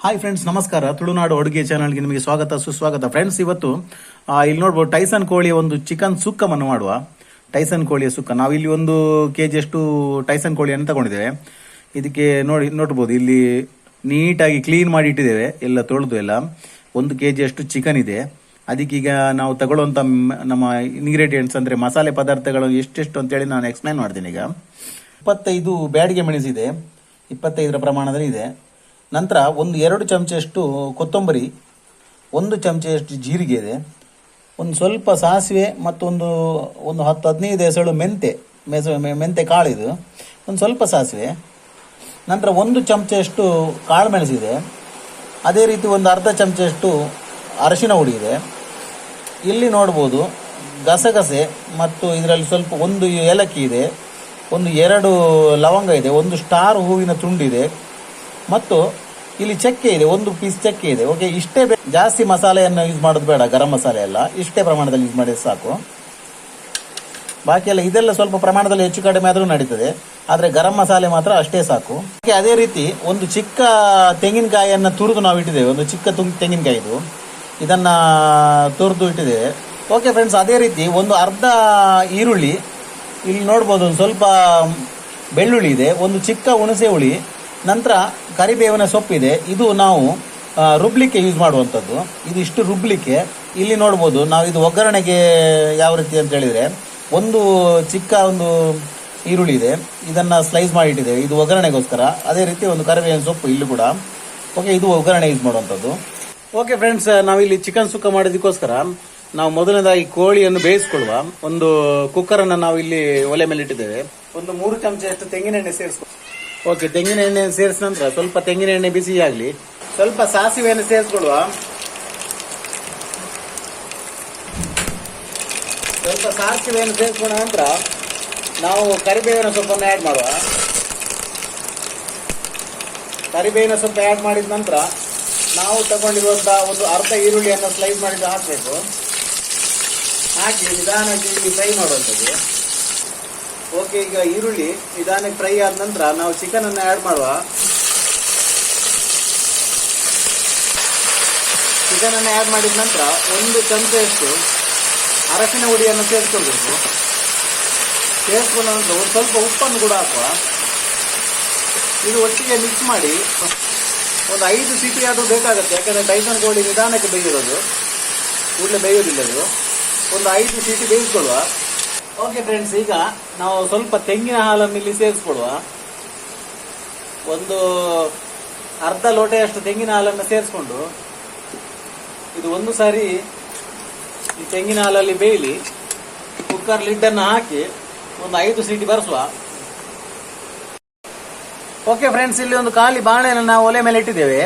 Hi friends, ನಮಸ್ಕಾರ. ತುಳುನಾಡು ಅಡುಗೆ ಚಾನಲ್ಗೆ ನಿಮಗೆ ಸ್ವಾಗತ ಸುಸ್ವಾಗತ. ಫ್ರೆಂಡ್ಸ್, ಇವತ್ತು ಇಲ್ಲಿ ನೋಡ್ಬೋದು ಟೈಸನ್ ಕೋಳಿಯ ಒಂದು ಚಿಕನ್ ಸುಕ್ಕವನ್ನು ಮಾಡುವ. ಟೈಸನ್ ಕೋಳಿಯ ಸುಕ್ಕ ನಾವಿಲ್ಲಿ 1 kg ಅಷ್ಟು ಟೈಸನ್ ಕೋಳಿಯನ್ನು ತಗೊಂಡಿದ್ದೇವೆ. ಇದಕ್ಕೆ ನೋಡ್ಬೋದು ಇಲ್ಲಿ ನೀಟಾಗಿ ಕ್ಲೀನ್ ಮಾಡಿ ಇಟ್ಟಿದ್ದೇವೆ, ಎಲ್ಲ ತೊಳೆದು ಎಲ್ಲ. 1 kg ಅಷ್ಟು ಚಿಕನ್ ಇದೆ. ಅದಕ್ಕೀಗ ನಾವು ತಗೊಳ್ಳುವಂಥ ನಮ್ಮ ಇಂಗ್ರೀಡಿಯೆಂಟ್ಸ್ ಅಂದರೆ ಮಸಾಲೆ ಪದಾರ್ಥಗಳು ಎಷ್ಟೆಷ್ಟು ಅಂತೇಳಿ ನಾನು ಎಕ್ಸ್ಪ್ಲೈನ್ ಮಾಡ್ತೀನಿ. ಈಗ 25 ಬ್ಯಾಡಿಗೆ ಮೆಣಸಿದೆ, 25ರ ಪ್ರಮಾಣದಲ್ಲಿ ಇದೆ. ನಂತರ 1-2 ಚಮಚೆಯಷ್ಟು ಕೊತ್ತಂಬರಿ, 1 ಚಮಚೆಯಷ್ಟು ಜೀರಿಗೆ ಇದೆ, ಒಂದು ಸ್ವಲ್ಪ ಸಾಸಿವೆ ಮತ್ತು ಒಂದು 10-15 ಎಸಳು ಮೆಂತೆ ಕಾಳಿದು, ಒಂದು ಸ್ವಲ್ಪ ಸಾಸಿವೆ. ನಂತರ 1 ಚಮಚೆಯಷ್ಟು ಕಾಳು ಮೆಣಸಿದೆ. ಅದೇ ರೀತಿ ಒಂದು ಅರ್ಧ ಚಮಚೆಯಷ್ಟು ಅರಶಿನ ಹುಡಿ ಇದೆ. ಇಲ್ಲಿ ನೋಡ್ಬೋದು ಗಸಗಸೆ ಮತ್ತು ಇದರಲ್ಲಿ ಸ್ವಲ್ಪ 1 ಏಲಕ್ಕಿ ಇದೆ, 2 ಲವಂಗ ಇದೆ, 1 ಸ್ಟಾರ್ ಹೂವಿನ ತುಂಡಿದೆ ಮತ್ತು ಇಲ್ಲಿ ಚಕ್ಕೆ ಇದೆ, 1 ಪೀಸ್ ಚಕ್ಕೆ ಇದೆ. ಓಕೆ, ಇಷ್ಟೇ. ಜಾಸ್ತಿ ಮಸಾಲೆಯನ್ನು ಯೂಸ್ ಮಾಡೋದು ಬೇಡ, ಗರಂ ಮಸಾಲೆ ಎಲ್ಲ ಇಷ್ಟೇ ಪ್ರಮಾಣದಲ್ಲಿ ಯೂಸ್ ಮಾಡಿದ್ರೆ ಸಾಕು. ಬಾಕಿ ಎಲ್ಲ ಇದೆಲ್ಲ ಸ್ವಲ್ಪ ಪ್ರಮಾಣದಲ್ಲಿ ಹೆಚ್ಚು ಕಡಿಮೆ ಆದರೂ ನಡೀತದೆ, ಆದರೆ ಗರಂ ಮಸಾಲೆ ಮಾತ್ರ ಅಷ್ಟೇ ಸಾಕು. ಅದೇ ರೀತಿ ಒಂದು ಚಿಕ್ಕ ತೆಂಗಿನಕಾಯಿಯನ್ನು ತುರಿದು ನಾವು ಇಟ್ಟಿದ್ದೇವೆ, ಒಂದು ಚಿಕ್ಕ ತೆಂಗಿನಕಾಯಿ ಇದು, ಇದನ್ನ ತುರಿದು ಇಟ್ಟಿದ್ದೇವೆ. ಓಕೆ ಫ್ರೆಂಡ್ಸ್, ಅದೇ ರೀತಿ ಒಂದು ಅರ್ಧ ಈರುಳ್ಳಿ, ಇಲ್ಲಿ ನೋಡ್ಬೋದು ಒಂದು ಸ್ವಲ್ಪ ಬೆಳ್ಳುಳ್ಳಿ ಇದೆ, ಒಂದು ಚಿಕ್ಕ ಹುಣಸೆ ಹುಳಿ, ನಂತರ ಕರಿಬೇವಿನ ಸೊಪ್ಪಿದೆ. ಇದು ನಾವು ರುಬ್ಲಿಕ್ಕೆ ಯೂಸ್ ಮಾಡುವಂಥದ್ದು, ಇದು ಇಷ್ಟು ರುಬ್ಲಿಕ್ಕೆ. ಇಲ್ಲಿ ನೋಡ್ಬೋದು ನಾವು ಇದು ಒಗ್ಗರಣೆಗೆ ಯಾವ ರೀತಿ ಅಂತ ಹೇಳಿದರೆ, ಒಂದು ಚಿಕ್ಕ ಈರುಳ್ಳಿ ಇದೆ, ಇದನ್ನು ಸ್ಲೈಸ್ ಮಾಡಿ ಇಟ್ಟಿದ್ದೇವೆ, ಇದು ಒಗ್ಗರಣೆಗೋಸ್ಕರ. ಅದೇ ರೀತಿ ಒಂದು ಕರಿಬೇವಿನ ಸೊಪ್ಪು ಇಲ್ಲಿ ಕೂಡ. ಓಕೆ, ಇದು ಒಗ್ಗರಣೆ ಯೂಸ್ ಮಾಡುವಂಥದ್ದು. ಓಕೆ ಫ್ರೆಂಡ್ಸ್, ನಾವಿಲ್ಲಿ ಚಿಕನ್ ಸುಕ್ಕ ಮಾಡೋದಕ್ಕೋಸ್ಕರ ನಾವು ಮೊದಲನೇದಾಗಿ ಕೋಳಿಯನ್ನು ಬೇಯಿಸ್ಕೊಳ್ಳುವ. ಒಂದು ಕುಕ್ಕರನ್ನು ನಾವು ಇಲ್ಲಿ ಒಲೆ ಮೇಲೆ ಇಟ್ಟಿದ್ದೇವೆ. ಒಂದು 3 ಚಮಚೆಯಷ್ಟು ತೆಂಗಿನ ಎಣ್ಣೆ ಸೇರಿಸ್ಕೊ. ಓಕೆ, ತೆಂಗಿನ ಎಣ್ಣೆ ಸೇರಿಸಿದ ನಂತರ ಸ್ವಲ್ಪ ತೆಂಗಿನ ಎಣ್ಣೆ ಬಿಸಿ ಆಗಲಿ, ಸ್ವಲ್ಪ ಸಾಸಿವೆಯನ್ನು ಸೇರಿಸ್ಕೊಳ್ಳುವ. ಸ್ವಲ್ಪ ಸಾಸಿವೆಯನ್ನು ಸೇರಿಸ್ಕೊಂಡ ನಂತರ ನಾವು ಕರಿಬೇವಿನ ಸೊಪ್ಪನ್ನು ಆ್ಯಡ್ ಮಾಡುವ. ಕರಿಬೇವಿನ ಸೊಪ್ಪು ಆ್ಯಡ್ ಮಾಡಿದ ನಂತರ ನಾವು ತಗೊಂಡಿರುವಂಥ ಒಂದು ಅರ್ಧ ಈರುಳ್ಳಿಯನ್ನು ಸ್ಲೈಸ್ ಮಾಡಿದ್ದು ಹಾಕಬೇಕು. ಹಾಕಿ ನಿಧಾನಕ್ಕೆ ಇಲ್ಲಿ ಫ್ರೈ ಮಾಡುವಂಥದ್ದು. ಓಕೆ, ಈಗ ಈರುಳ್ಳಿ ನಿಧಾನಕ್ಕೆ ಫ್ರೈ ಆದ ನಂತರ ನಾವು ಚಿಕನ್ ಅನ್ನು ಆ್ಯಡ್ ಮಾಡುವ. ಚಿಕನ್ ಅನ್ನು ಆ್ಯಡ್ ಮಾಡಿದ ನಂತರ 1 ಚಮಚೆಯಷ್ಟು ಅರಶಿನ ಹುಡಿಯನ್ನು ಸೇರಿಸ್ಕೊಳ್ಬೇಕು. ಸೇರಿಸ್ಕೊಂಡ ನಂತರ ಒಂದು ಸ್ವಲ್ಪ ಉಪ್ಪನ್ನು ಕೂಡ ಹಾಕುವ. ಇದು ಒಟ್ಟಿಗೆ ಮಿಕ್ಸ್ ಮಾಡಿ ಒಂದು 5 ಸೀಟಿ ಆದರೂ ಬೇಕಾಗುತ್ತೆ, ಯಾಕಂದರೆ ಟೈಸನ್ ಕೋಳಿ ನಿಧಾನಕ್ಕೆ ಬೇಯಿರೋದು, ಕೂಡಲೇ ಬೇಯೋದಿಲ್ಲ ಇದು. ಒಂದು 5 ಸೀಟಿ ಬೇಯಿಸ್ಕೊಳ್ಳುವ. ಓಕೆ ಫ್ರೆಂಡ್ಸ್, ಈಗ ನಾವು ಸ್ವಲ್ಪ ತೆಂಗಿನ ಹಾಲನ್ನು ಇಲ್ಲಿ ಸೇರಿಸ್ಕೊಡುವ. ಒಂದು ಅರ್ಧ ಲೋಟೆಯಷ್ಟು ತೆಂಗಿನ ಹಾಲನ್ನು ಸೇರಿಸ್ಕೊಂಡು ಇದು ಒಂದು ಸಾರಿ ಈ ತೆಂಗಿನ ಹಾಲಲ್ಲಿ ಬೇಯಲಿ. ಕುಕ್ಕರ್ ಲಿಡ್ಡನ್ನು ಹಾಕಿ ಒಂದು 5 ಸೀಟಿ ಬರೆಸುವ. ಓಕೆ ಫ್ರೆಂಡ್ಸ್, ಇಲ್ಲಿ ಒಂದು ಖಾಲಿ ಬಾಣಲೆಯನ್ನು ನಾವು ಒಲೆ ಮೇಲೆ ಇಟ್ಟಿದ್ದೇವೆ.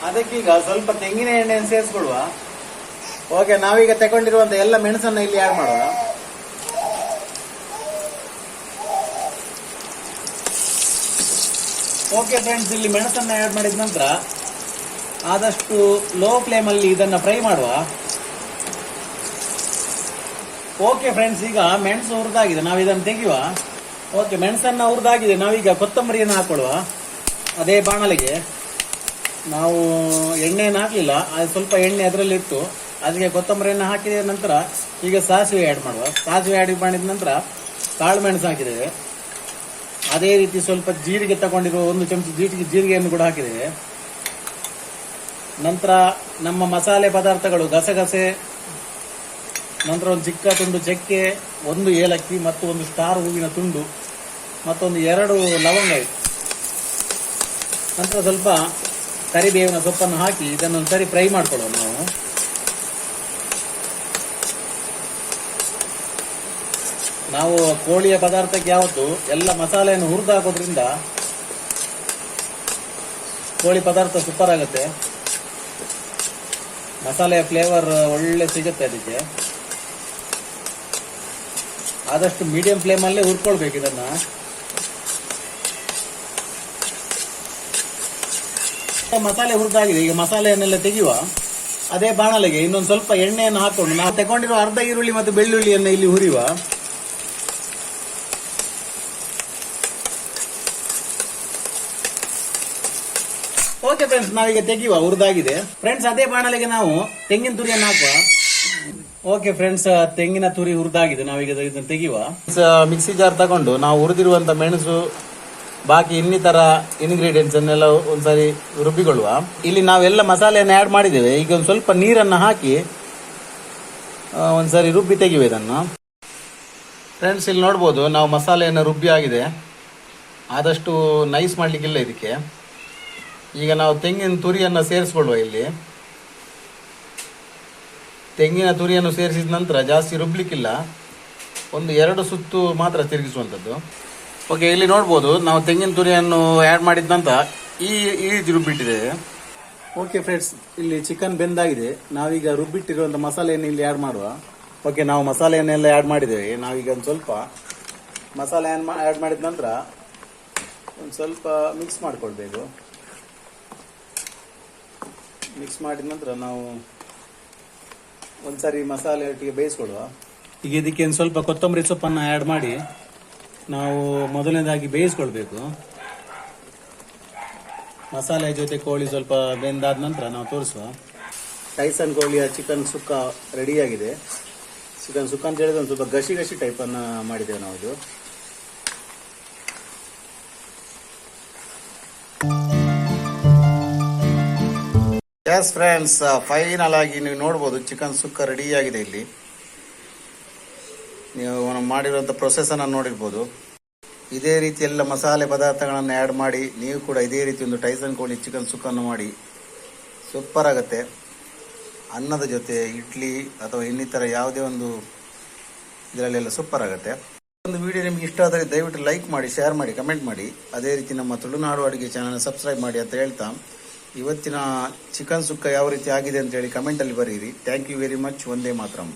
ಅದಕ್ಕೀಗ ಸ್ವಲ್ಪ ತೆಂಗಿನ ಎಣ್ಣೆಯನ್ನು ಸೇರಿಸ್ಕೊಡುವ. ಓಕೆ, ನಾವೀಗ ತಗೊಂಡಿರುವಂಥ ಎಲ್ಲ ಮೆಣಸನ್ನು ಇಲ್ಲಿ ಆ್ಯಡ್ ಮಾಡುವ. ಓಕೆ ಫ್ರೆಂಡ್ಸ್, ಇಲ್ಲಿ ಮೆಣಸನ್ನು ಆ್ಯಡ್ ಮಾಡಿದ ನಂತರ ಆದಷ್ಟು ಲೋ ಫ್ಲೇಮಲ್ಲಿ ಇದನ್ನು ಫ್ರೈ ಮಾಡುವ. ಓಕೆ ಫ್ರೆಂಡ್ಸ್, ಈಗ ಮೆಣಸು ಹುರಿದಾಗಿದೆ, ನಾವು ಇದನ್ನು ತೆಗೆಯುವ. ಓಕೆ, ಮೆಣಸನ್ನು ಹುರಿದಾಗಿದೆ, ನಾವೀಗ ಕೊತ್ತಂಬರಿಯನ್ನು ಹಾಕೊಳ್ಳುವ. ಅದೇ ಬಾಣಲೆಗೆ ನಾವು ಎಣ್ಣೆಯನ್ನು ಹಾಕಲಿಲ್ಲ, ಅದು ಸ್ವಲ್ಪ ಎಣ್ಣೆ ಅದರಲ್ಲಿ ಇತ್ತು, ಅದಕ್ಕೆ ಕೊತ್ತಂಬರಿಯನ್ನು ಹಾಕಿದ ನಂತರ ಈಗ ಸಾಸಿವೆ ಆ್ಯಡ್ ಮಾಡುವ. ಸಾಸಿವೆ ಆ್ಯಡ್ ಮಾಡಿದ ನಂತರ ಕಾಳು ಮೆಣಸು ಹಾಕಿದ್ದೇವೆ. ಅದೇ ರೀತಿ ಸ್ವಲ್ಪ ಜೀರಿಗೆ ತಗೊಂಡಿರುವ 1 ಚಮಚ ಜೀರಿಗೆಯನ್ನು ಕೂಡ ಹಾಕಿದ್ದೇವೆ. ನಂತರ ನಮ್ಮ ಮಸಾಲೆ ಪದಾರ್ಥಗಳು ಗಸಗಸೆ, ನಂತರ ಒಂದು ಚಿಕ್ಕ ತುಂಡು ಚಕ್ಕೆ, 1 ಏಲಕ್ಕಿ ಮತ್ತು 1 ಸ್ಟಾರ್ ಹೂವಿನ ತುಂಡು ಮತ್ತೊಂದು 2 ಲವಂಗ ಇತ್ತು. ನಂತರ ಸ್ವಲ್ಪ ಕರಿಬೇವಿನ ಸೊಪ್ಪನ್ನು ಹಾಕಿ ಇದನ್ನು ಸರಿ ಫ್ರೈ ಮಾಡ್ಕೊಳ್ಳುವ. ನಾವು ಕೋಳಿಯ ಪದಾರ್ಥಕ್ಕೆ ಯಾವತ್ತು ಎಲ್ಲ ಮಸಾಲೆಯನ್ನು ಹುರಿದು ಹಾಕೋದ್ರಿಂದ ಕೋಳಿ ಪದಾರ್ಥ ಸೂಪರ್ ಆಗುತ್ತೆ, ಮಸಾಲೆಯ ಫ್ಲೇವರ್ ಒಳ್ಳೆ ಸಿಗುತ್ತೆ. ಅದಕ್ಕೆ ಆದಷ್ಟು ಮೀಡಿಯಂ ಫ್ಲೇಮಲ್ಲೇ ಹುರ್ಕೊಳ್ಬೇಕು ಇದನ್ನ. ಮಸಾಲೆ ಹುರಿದಾಗಿದೆ, ಈಗ ಮಸಾಲೆಯನ್ನೆಲ್ಲ ತೆಗೆಯುವ. ಅದೇ ಬಾಣಲೆಗೆ ಇನ್ನೊಂದು ಸ್ವಲ್ಪ ಎಣ್ಣೆಯನ್ನು ಹಾಕೊಂಡು ನಾವು ತಗೊಂಡಿರೋ ಅರ್ಧ ಈರುಳ್ಳಿ ಮತ್ತು ಬೆಳ್ಳುಳ್ಳಿಯನ್ನು ಇಲ್ಲಿ ಹುರಿಯುವ. ಓಕೆ ಫ್ರೆಂಡ್ಸ್ ನಾವೀಗ ತೆಗಿಯುವ, ಹುರಿದಾಗಿದೆ ಫ್ರೆಂಡ್ಸ್. ಅದೇ ಬಾಣಲೆಗೆ ನಾವು ತೆಂಗಿನ ತುರಿಯನ್ನು ಹಾಕುವ. ಓಕೆ ಫ್ರೆಂಡ್ಸ್, ತೆಂಗಿನ ತುರಿ ಹುರಿದಾಗಿದೆ, ನಾವೀಗ ಇದನ್ನು ತೆಗಿಯುವ. ಮಿಕ್ಸಿ ಜಾರ್ ತಗೊಂಡು ನಾವು ಹುರಿದಿರುವಂತ ಮೆಣಸು, ಬಾಕಿ ಇನ್ನಿತರ ಇಂಗ್ರೀಡಿಯೆಂಟ್ಸ್ ಅನ್ನೆಲ್ಲ ಒಂದ್ಸರಿ ರುಬ್ಬಿಕೊಳ್ಳುವ. ಇಲ್ಲಿ ನಾವೆಲ್ಲ ಮಸಾಲೆಯನ್ನು ಆ್ಯಡ್ ಮಾಡಿದ್ದೇವೆ. ಈಗ ಒಂದು ಸ್ವಲ್ಪ ನೀರನ್ನು ಹಾಕಿ ಒಂದ್ಸರಿ ರುಬ್ಬಿ ತೆಗಿವೆ ಇದನ್ನು. ಫ್ರೆಂಡ್ಸ್, ಇಲ್ಲಿ ನೋಡ್ಬೋದು ನಾವು ಮಸಾಲೆಯನ್ನು ರುಬ್ಬಿ ಆಗಿದೆ. ಆದಷ್ಟು ನೈಸ್ ಮಾಡಲಿಕ್ಕಿಲ್ಲ ಇದಕ್ಕೆ. ಈಗ ನಾವು ತೆಂಗಿನ ತುರಿಯನ್ನು ಸೇರಿಸ್ಕೊಳ್ಳುವ. ಇಲ್ಲಿ ತೆಂಗಿನ ತುರಿಯನ್ನು ಸೇರಿಸಿದ ನಂತರ ಜಾಸ್ತಿ ರುಬ್ಲಿಕ್ಕಿಲ್ಲ, ಒಂದು 2 ಸುತ್ತು ಮಾತ್ರ ತಿರುಗಿಸುವಂಥದ್ದು. ಓಕೆ, ಇಲ್ಲಿ ನೋಡ್ಬೋದು ನಾವು ತೆಂಗಿನ ತುರಿಯನ್ನು ಆ್ಯಡ್ ಮಾಡಿದ ನಂತರ ಈ ರೀತಿ ರುಬ್ಬಿಟ್ಟಿದ್ದೇವೆ. ಓಕೆ ಫ್ರೆಂಡ್ಸ್, ಇಲ್ಲಿ ಚಿಕನ್ ಬೆಂದಾಗಿದೆ. ನಾವೀಗ ರುಬ್ಬಿಟ್ಟಿರುವಂಥ ಮಸಾಲೆಯನ್ನು ಇಲ್ಲಿ ಆ್ಯಡ್ ಮಾಡುವ. ಓಕೆ, ನಾವು ಮಸಾಲೆಯನ್ನೆಲ್ಲ ಆ್ಯಡ್ ಮಾಡಿದ್ದೇವೆ. ನಾವೀಗ ಒಂದು ಸ್ವಲ್ಪ ಮಸಾಲೆ ಆ್ಯಡ್ ಮಾಡಿದ ನಂತರ ಒಂದು ಸ್ವಲ್ಪ ಮಿಕ್ಸ್ ಮಾಡಿಕೊಳ್ಬೇಕು. ಮಿಕ್ಸ್ ಮಾಡಿದ ನಂತರ ನಾವು ಒಂದ್ಸರಿ ಮಸಾಲೆ ಒಟ್ಟಿಗೆ ಬೇಯಿಸ್ಕೊಡುವ. ಈಗ ಇದಕ್ಕೆ ಒಂದು ಸ್ವಲ್ಪ ಕೊತ್ತಂಬರಿ ಸೊಪ್ಪನ್ನು ಆ್ಯಡ್ ಮಾಡಿ ನಾವು ಮೊದಲನೇದಾಗಿ ಬೇಯಿಸ್ಕೊಳ್ಬೇಕು. ಮಸಾಲೆ ಜೊತೆ ಕೋಳಿ ಸ್ವಲ್ಪ ಬೆಂದಾದ ನಂತರ ನಾವು ತೋರಿಸುವ. ಟೈಸನ್ ಕೋಳಿಯ ಚಿಕನ್ ಸುಕ್ಕ ರೆಡಿಯಾಗಿದೆ. ಚಿಕನ್ ಸುಕ್ಕ ಅಂತ ಹೇಳಿದ್ರೆ ಒಂದು ಸ್ವಲ್ಪ ಗಸಿ ಗಸಿ ಟೈಪನ್ನು ಮಾಡಿದ್ದೇವೆ ನಾವು. ಇದು ಎಸ್ ಫ್ರೆಂಡ್ಸ್, ಫೈನಲ್ ಆಗಿ ನೀವು ನೋಡ್ಬೋದು ಚಿಕನ್ ಸುಕ್ಕ ರೆಡಿಯಾಗಿದೆ. ಇಲ್ಲಿ ನೀವು ಮಾಡಿರುವಂಥ ಪ್ರೊಸೆಸನ್ನು ನೋಡಿರ್ಬೋದು. ಇದೇ ರೀತಿ ಎಲ್ಲ ಮಸಾಲೆ ಪದಾರ್ಥಗಳನ್ನು ಆ್ಯಡ್ ಮಾಡಿ ನೀವು ಕೂಡ ಇದೇ ರೀತಿ ಒಂದು ಟೈಸನ್ ಕೋಳಿ ಚಿಕನ್ ಸುಕ್ಕನ್ನು ಮಾಡಿ ಸೂಪರ್ ಆಗುತ್ತೆ. ಅನ್ನದ ಜೊತೆ ಇಡ್ಲಿ ಅಥವಾ ಇನ್ನಿತರ ಯಾವುದೇ ಒಂದು ಇದರಲ್ಲೆಲ್ಲ ಸೂಪರ್ ಆಗುತ್ತೆ. ಒಂದು ವಿಡಿಯೋ ನಿಮ್ಗೆ ಇಷ್ಟ ಆದರೆ ದಯವಿಟ್ಟು ಲೈಕ್ ಮಾಡಿ, ಶೇರ್ ಮಾಡಿ, ಕಮೆಂಟ್ ಮಾಡಿ. ಅದೇ ರೀತಿ ನಮ್ಮ ತುಳುನಾಡು ಅಡುಗೆ ಚಾನಲ್ ಸಬ್ಸ್ಕ್ರೈಬ್ ಮಾಡಿ ಅಂತ ಹೇಳ್ತಾ, ಇವತ್ತಿನ ಚಿಕನ್ ಸುಕ್ಕ ಯಾವ ರೀತಿ ಆಗಿದೆ ಅಂತ ಹೇಳಿ ಕಮೆಂಟಲ್ಲಿ ಬರೀರಿ. Thank you very much. ಒಂದೇ ಮಾತರಂ.